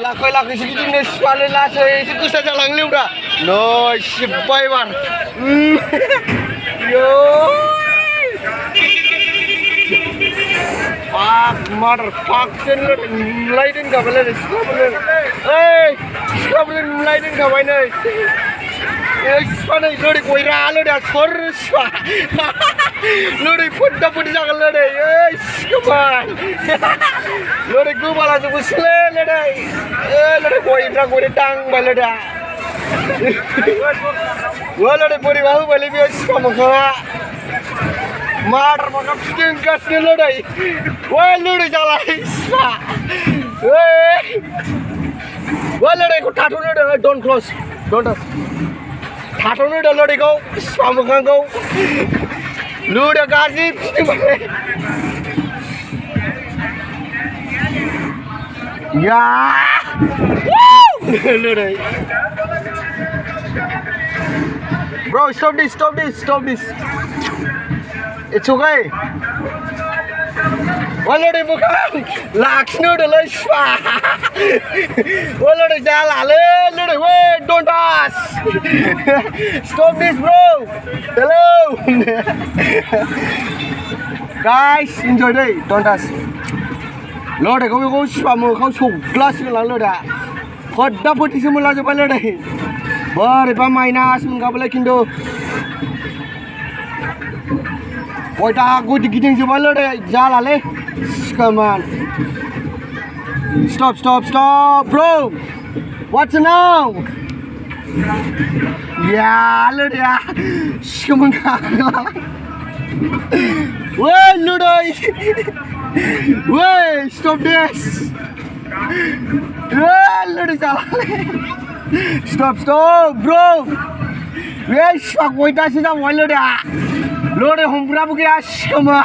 Lakoy lakoy segitu nih sekali langsung itu saja lang udah. No, sipai bar. Yo. Fuck, motherfuck, lain nggak boleh, nggak boleh lain nggak boleh. Sekarang lori koi ralo dah sorus pak. Lori pun jangan lori, kapan? Lori gua malah sebut sele lori. Lori koi tang balik dah. Gua lori puri bahu balik biasa kamu kah? Mar makam sedang gas ni lori. Wah lori jalan ispa. Wah lori kau tahu lori don't close, don't touch. Tahu lori kau, kamu kah kau? Lori gasip. Ya, lori. Bro, stop this. It's okay. Walori bukan, laksnu dulu spa. Walori jalan, lori, wait, don't touch. Stop this, bro. Hello. Guys, enjoy day, don't touch. Lori, kau spa mu, kau glass ni lah lori. Kau dapat isi mula je balik lori. Bari minus mengapa lagi kindo. Kau tak aku digiting je balik lori, jalan le. Come on. Stop, bro. What's now? Ya, lori ya. Come on. Wait, lori. Wait, stop this. Lori jalan. Stop, bro. Wait, aku dah sudah mulai dah. Lori humbra bukan asma.